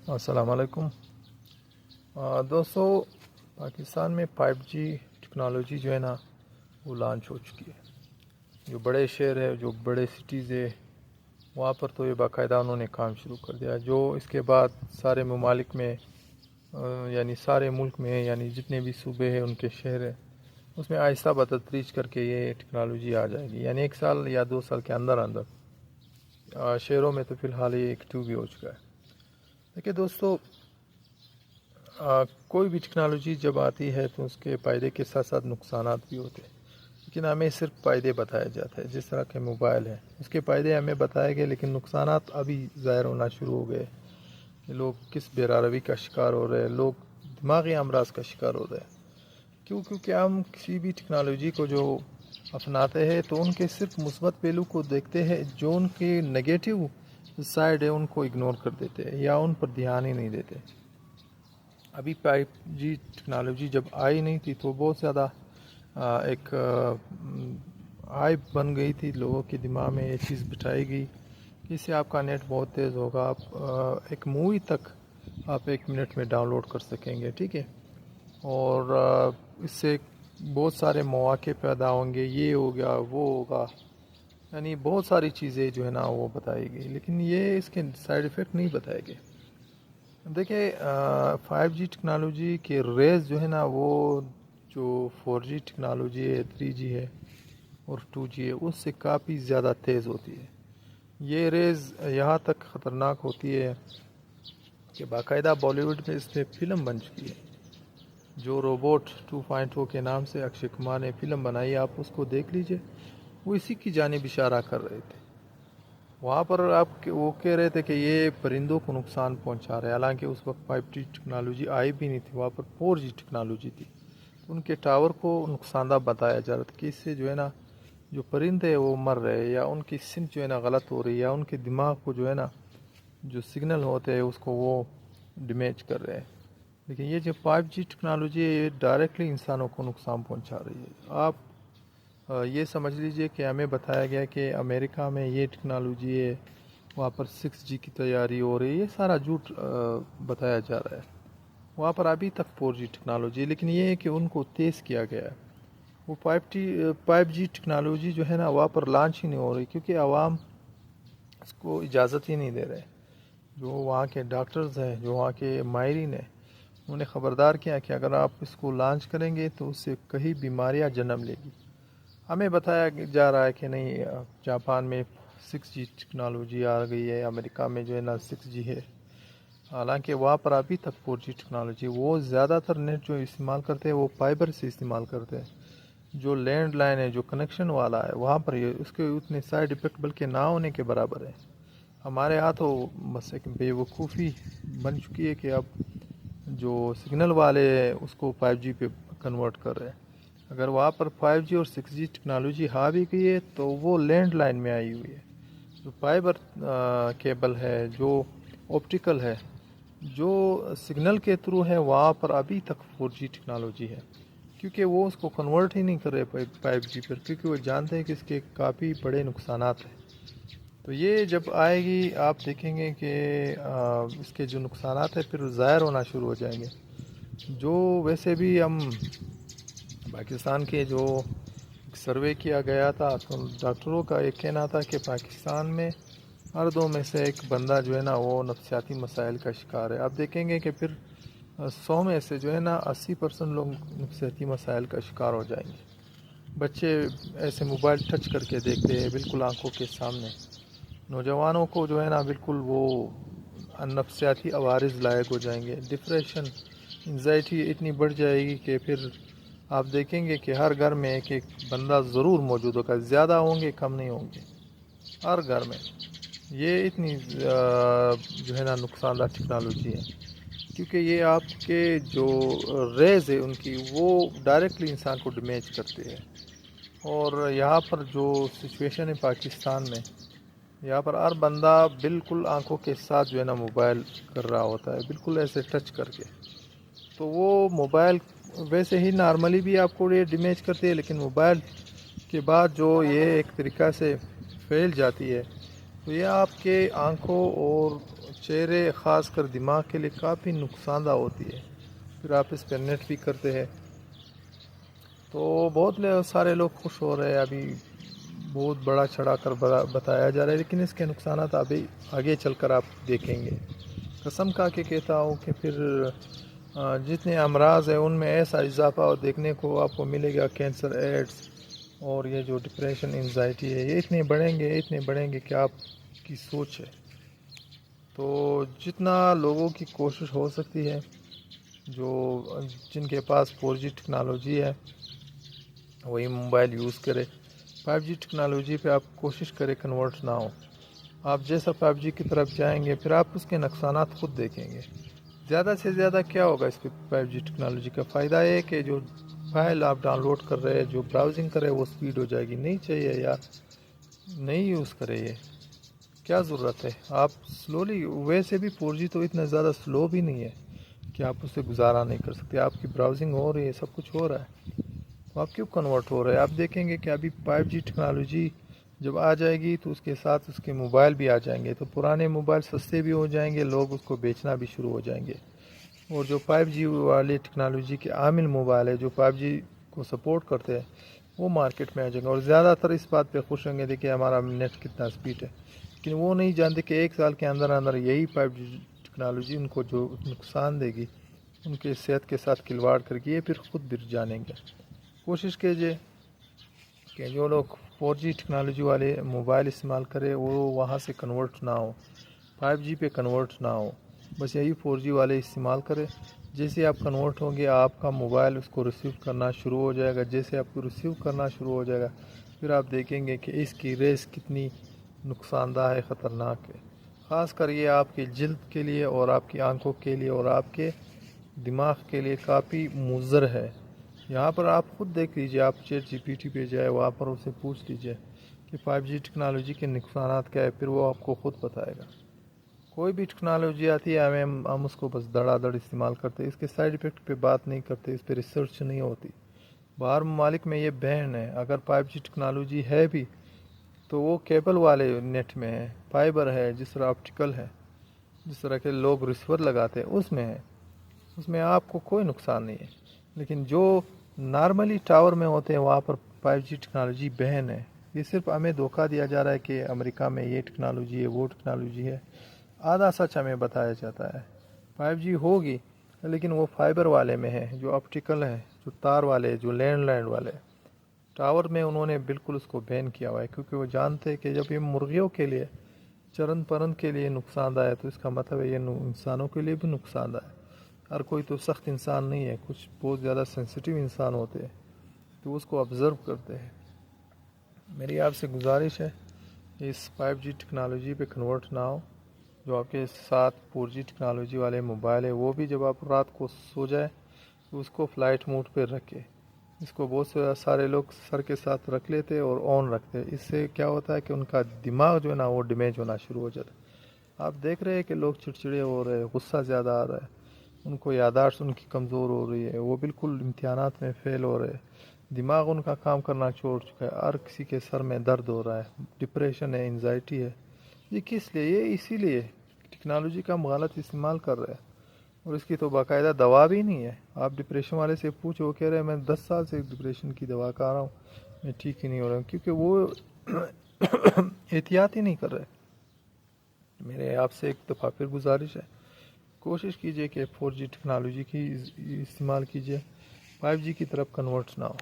السلام علیکم دوستو، پاکستان میں 5G ٹیکنالوجی جو ہے نا وہ لانچ ہو چکی ہے۔ جو بڑے شہر ہے، جو بڑے سٹیز ہے، وہاں پر تو یہ باقاعدہ انہوں نے کام شروع کر دیا۔ جو اس کے بعد سارے ممالک میں یعنی سارے ملک میں یعنی جتنے بھی صوبے ہیں ان کے شہر ہیں، اس میں آہستہ بتدریج کر کے یہ ٹیکنالوجی آ جائے گی، یعنی 1 سال یا 2 سال کے اندر شہروں میں تو فی الحال یہ ایکٹیو بھی ہو چکا ہے۔ دیکھیے دوستو، کوئی بھی ٹیکنالوجی جب آتی ہے تو اس کے فائدے کے ساتھ ساتھ نقصانات بھی ہوتے ہیں، لیکن ہمیں صرف فائدے بتایا جاتا ہے۔ جس طرح کے موبائل ہے، اس کے فائدے ہمیں بتائے گئے، لیکن نقصانات ابھی ظاہر ہونا شروع ہو گئے کہ لوگ کس بے کا شکار ہو رہے ہیں، لوگ دماغی امراض کا شکار ہو رہے ہیں۔ کیونکہ ہم کسی بھی ٹیکنالوجی کو جو اپناتے ہیں تو ان کے صرف مثبت پہلو کو دیکھتے ہیں، جو ان کے نگیٹو سائڈ ہے ان کو اگنور کر دیتے ہیں یا ان پر دھیان ہی نہیں دیتے۔ ابھی 5G ٹیکنالوجی جب آئی نہیں تھی تو بہت زیادہ ایک ہائپ بن گئی تھی، لوگوں کے دماغ میں یہ چیز بٹھائی گئی کہ اس سے آپ کا نیٹ بہت تیز ہوگا، آپ ایک مووی تک آپ 1 منٹ میں ڈاؤن لوڈ کر سکیں گے، ٹھیک ہے، اور اس سے بہت سارے مواقع پیدا ہوں گے، یہ ہوگا وہ ہوگا، یعنی بہت ساری چیزیں جو ہے نا وہ بتائی گئی، لیکن یہ اس کے سائیڈ ایفیکٹ نہیں بتائے گئے۔ دیکھیں 5G ٹیکنالوجی کے ریز جو ہے نا وہ جو 4G ٹیکنالوجی ہے، 3G ہے اور 2G ہے، اس سے کافی زیادہ تیز ہوتی ہے۔ یہ ریز یہاں تک خطرناک ہوتی ہے کہ باقاعدہ بالی ووڈ میں اس پہ فلم بن چکی ہے، جو روبوٹ 2.0 کے نام سے اکشے کمار نے فلم بنائی، آپ اس کو دیکھ لیجئے، وہ اسی کی جانب اشارہ کر رہے تھے۔ وہاں پر وہ کہہ رہے تھے کہ یہ پرندوں کو نقصان پہنچا رہے، حالانکہ اس وقت 5G ٹیکنالوجی آئی بھی نہیں تھی، وہاں پر 4G ٹیکنالوجی تھی۔ ان کے ٹاور کو نقصان دہ بتایا جا رہا تھا کہ اس سے جو ہے نا جو پرندے وہ مر رہے، یا ان کی سمت جو ہے نا غلط ہو رہی ہے، یا ان کے دماغ کو جو ہے نا جو سگنل ہوتے ہیں اس کو وہ ڈیمیج کر رہے ہیں۔ لیکن یہ جو 5G ٹیکنالوجی ہے یہ ڈائریکٹلی انسانوں کو نقصان پہنچا رہی ہے۔ آپ یہ سمجھ لیجئے کہ ہمیں بتایا گیا کہ امریکہ میں یہ ٹیکنالوجی ہے، وہاں پر 6G کی تیاری ہو رہی ہے، یہ سارا جھوٹ بتایا جا رہا ہے۔ وہاں پر ابھی تک 4G ٹیکنالوجی ہے، لیکن یہ ہے کہ ان کو تیز کیا گیا ہے۔ وہ 5G ٹیکنالوجی جو ہے نا وہاں پر لانچ ہی نہیں ہو رہی، کیونکہ عوام اس کو اجازت ہی نہیں دے رہے۔ جو وہاں کے ڈاکٹرز ہیں، جو وہاں کے ماہرین ہیں، انہوں نے خبردار کیا کہ اگر آپ اس کو لانچ کریں گے تو اس سے کئی بیماریاں جنم لے گی۔ ہمیں بتایا جا رہا ہے کہ نہیں، جاپان میں 6G ٹیکنالوجی آ گئی ہے، امریکہ میں جو ہے نا 6G ہے، حالانکہ وہاں پر ابھی تک 4G ٹیکنالوجی۔ وہ زیادہ تر نیٹ جو استعمال کرتے ہیں وہ فائبر سے استعمال کرتے ہیں، جو لینڈ لائن ہے، جو کنیکشن والا ہے، وہاں پر اس کے اتنے سائیڈ ایفیکٹ بلکہ نہ ہونے کے برابر ہے۔ ہمارے ہاں تو بس ایک بے وقوفی بن چکی ہے کہ اب جو سگنل والے ہیں اس کو 5G پہ کنورٹ کر رہے ہیں۔ اگر وہاں پر 5G اور 6G ٹیکنالوجی آ بھی گئی ہے تو وہ لینڈ لائن میں آئی ہوئی ہے، جو فائبر کیبل ہے، جو آپٹیکل ہے، جو سگنل کے تھرو ہے، وہاں پر ابھی تک 4G ٹیکنالوجی ہے، کیونکہ وہ اس کو کنورٹ ہی نہیں کر رہے 5G پر، کیونکہ وہ جانتے ہیں کہ اس کے کافی بڑے نقصانات ہیں۔ تو یہ جب آئے گی آپ دیکھیں گے کہ اس کے جو نقصانات ہیں پھر ظاہر ہونا شروع ہو جائیں گے۔ جو ویسے بھی ہم پاکستان کے جو ایک سروے کیا گیا تھا تو ڈاکٹروں کا یہ کہنا تھا کہ پاکستان میں ہر 2 میں سے 1 بندہ جو ہے نا وہ نفسیاتی مسائل کا شکار ہے۔ آپ دیکھیں گے کہ پھر 100 میں سے جو ہے نا 80% لوگ نفسیاتی مسائل کا شکار ہو جائیں گے۔ بچے ایسے موبائل ٹچ کر کے دیکھتے ہیں بالکل آنکھوں کے سامنے، نوجوانوں کو جو ہے نا بالکل وہ نفسیاتی عوارض لاحق ہو جائیں گے، ڈپریشن، انزائٹی اتنی بڑھ جائے گی کہ پھر آپ دیکھیں گے کہ ہر گھر میں ایک بندہ ضرور موجود ہوگا، زیادہ ہوں گے کم نہیں ہوں گے، ہر گھر میں۔ یہ اتنی جو ہے نا نقصان دہ ٹیکنالوجی ہے، کیونکہ یہ آپ کے جو ریز ہے ان کی وہ ڈائریکٹلی انسان کو ڈیمیج کرتے ہیں۔ اور یہاں پر جو سچویشن ہے پاکستان میں، یہاں پر ہر بندہ بالکل آنکھوں کے ساتھ جو ہے نا موبائل کر رہا ہوتا ہے، بالکل ایسے ٹچ کر کے۔ تو وہ موبائل ویسے ہی نارملی بھی آپ کو یہ ڈیمیج کرتی ہے، لیکن موبائل کے بعد جو یہ ایک طریقہ سے پھیل جاتی ہے تو یہ آپ کے آنکھوں اور چہرے خاص کر دماغ کے لیے کافی نقصان دہ ہوتی ہے. پھر آپ اس پہ نیٹ بھی کرتے ہیں تو بہت سارے لوگ خوش ہو رہے ہیں. ابھی بہت بڑا چڑھا کر بتایا جا رہا ہے، لیکن اس کے نقصانات ابھی آگے چل کر آپ دیکھیں گے. قسم کھا کے کہتا ہوں کہ پھر جتنے امراض ہیں ان میں ایسا اضافہ دیکھنے کو آپ کو ملے گا. کینسر، ایڈز اور یہ جو ڈپریشن، انزائٹی ہے، یہ اتنے بڑھیں گے کہ آپ کی سوچ ہے. تو جتنا لوگوں کی کوشش ہو سکتی ہے، جن کے پاس 4G ٹیکنالوجی ہے وہی موبائل یوز کرے. 5G ٹیکنالوجی پہ آپ کوشش کریں کنورٹ نہ ہو. آپ جیسا 5G کی طرف جائیں گے پھر آپ اس کے نقصانات خود دیکھیں گے. زیادہ سے زیادہ کیا ہوگا اس پہ 5G ٹیکنالوجی کا فائدہ ہے کہ جو فائل آپ ڈاؤن لوڈ کر رہے ہیں، جو براؤزنگ کر رہے ہیں، وہ سپیڈ ہو جائے گی. نہیں چاہیے یار، نہیں یوز کرے. یہ کیا ضرورت ہے؟ آپ سلولی، ویسے بھی 4G تو اتنا زیادہ سلو بھی نہیں ہے کہ آپ اس سے گزارا نہیں کر سکتے. آپ کی براؤزنگ ہو رہی ہے، سب کچھ ہو رہا ہے، تو آپ کیوں کنورٹ ہو رہے ہیں؟ آپ دیکھیں گے کہ ابھی 5G ٹیکنالوجی جب آ جائے گی تو اس کے ساتھ اس کے موبائل بھی آ جائیں گے. تو پرانے موبائل سستے بھی ہو جائیں گے، لوگ اس کو بیچنا بھی شروع ہو جائیں گے. اور جو 5G والی ٹیکنالوجی کے عامل موبائل ہے، جو 5G کو سپورٹ کرتے ہیں، وہ مارکیٹ میں آ جائیں گے. اور زیادہ تر اس بات پہ خوش ہوں گے دیکھیں ہمارا نیٹ کتنا سپیڈ ہے. لیکن وہ نہیں جانتے کہ 1 سال کے اندر یہی 5G ٹیکنالوجی ان کو جو نقصان دے گی، ان کے صحت کے ساتھ کھلواڑ کر کے یہ پھر خود گر جانیں گے. کوشش کیجیے کہ جو لوگ 4G ٹیکنالوجی والے موبائل استعمال کرے وہ وہاں سے کنورٹ نہ ہو، 5G پہ کنورٹ نہ ہو. بس یہی 4G والے استعمال کرے. جیسے آپ کنورٹ ہوں گے آپ کا موبائل اس کو ریسیو کرنا شروع ہو جائے گا. جیسے آپ کو ریسیو کرنا شروع ہو جائے گا پھر آپ دیکھیں گے کہ اس کی ریس کتنی نقصان دہ ہے، خطرناک ہے. خاص کر یہ آپ کی جلد کے لیے اور آپ کی آنکھوں کے لیے اور آپ کے دماغ کے لیے کافی مضر ہے. یہاں پر آپ خود دیکھ لیجئے، آپ ChatGPT پہ جائے، وہاں پر اسے پوچھ لیجئے کہ 5G ٹیکنالوجی کے نقصانات کیا ہے، پھر وہ آپ کو خود بتائے گا. کوئی بھی ٹیکنالوجی آتی ہے ہم اس کو بس دڑا دڑ استعمال کرتے، اس کے سائیڈ ایفیکٹ پہ بات نہیں کرتے، اس پہ ریسرچ نہیں ہوتی. باہر ممالک میں یہ بین ہے. اگر 5G ٹیکنالوجی ہے بھی تو وہ کیبل والے نیٹ میں ہے، فائبر ہے، جس طرح آپٹیکل ہے، جس طرح کے لوگ ریسیور لگاتے ہیں اس میں ہے. اس میں آپ کو کوئی نقصان نہیں ہے. لیکن جو نارملی ٹاور میں ہوتے ہیں وہاں پر 5G ٹیکنالوجی بین ہے. یہ صرف ہمیں دھوکہ دیا جا رہا ہے کہ امریکہ میں یہ ٹیکنالوجی ہے، وہ ٹیکنالوجی ہے. آدھا سچ ہمیں بتایا جاتا ہے. 5G ہوگی لیکن وہ فائبر والے میں ہے، جو آپٹیکل ہے، جو تار والے، جو لینڈ والے. ٹاور میں انہوں نے بالکل اس کو بین کیا ہوا ہے، کیونکہ وہ جانتے ہیں کہ جب یہ مرغیوں کے لیے، چرند پرند کے لیے نقصان دہ ہے تو اس کا مطلب ہے یہ انسانوں کے لیے بھی نقصان دہ ہے. ہر کوئی تو سخت انسان نہیں ہے، کچھ بہت زیادہ سینسیٹیو انسان ہوتے ہیں تو اس کو آبزرو کرتے ہیں. میری آپ سے گزارش ہے کہ اس 5G ٹیکنالوجی پہ کنورٹ نہ ہو. جو آپ کے ساتھ 4G ٹیکنالوجی والے موبائل ہے وہ بھی جب آپ رات کو سو جائے تو اس کو فلائٹ موڈ پہ رکھے. اس کو بہت سارے لوگ سر کے ساتھ رکھ لیتے اور آن رکھتے. اس سے کیا ہوتا ہے کہ ان کا دماغ جو ہے نا وہ ڈیمیج ہونا شروع ہو جاتا ہے. آپ دیکھ رہے ہیں کہ لوگ چڑچڑے ہو رہے ہیں، غصہ زیادہ آ رہا ہے، ان کو یادداشت ان کی کمزور ہو رہی ہے، وہ بالکل امتحانات میں فیل ہو رہے ہیں، دماغ ان کا کام کرنا چھوڑ چکا ہے، ہر کسی کے سر میں درد ہو رہا ہے، ڈپریشن ہے، انزائٹی ہے. یہ کس لیے؟ یہ اسی لیے ٹیکنالوجی کا ہم غلط استعمال کر رہے ہیں. اور اس کی تو باقاعدہ دوا بھی نہیں ہے. آپ ڈپریشن والے سے پوچھو، وہ کہہ رہے ہیں میں 10 سال سے ڈپریشن کی دوا کھا رہا ہوں، میں ٹھیک ہی نہیں ہو رہا ہوں، کیونکہ وہ احتیاط ہی نہیں کر رہے. میرے آپ سے ایک دفعہ پھر گزارش ہے، کوشش کیجئے کہ 4G ٹیکنالوجی کی استعمال کیجئے، 5G کی طرف کنورٹ نہ ہو.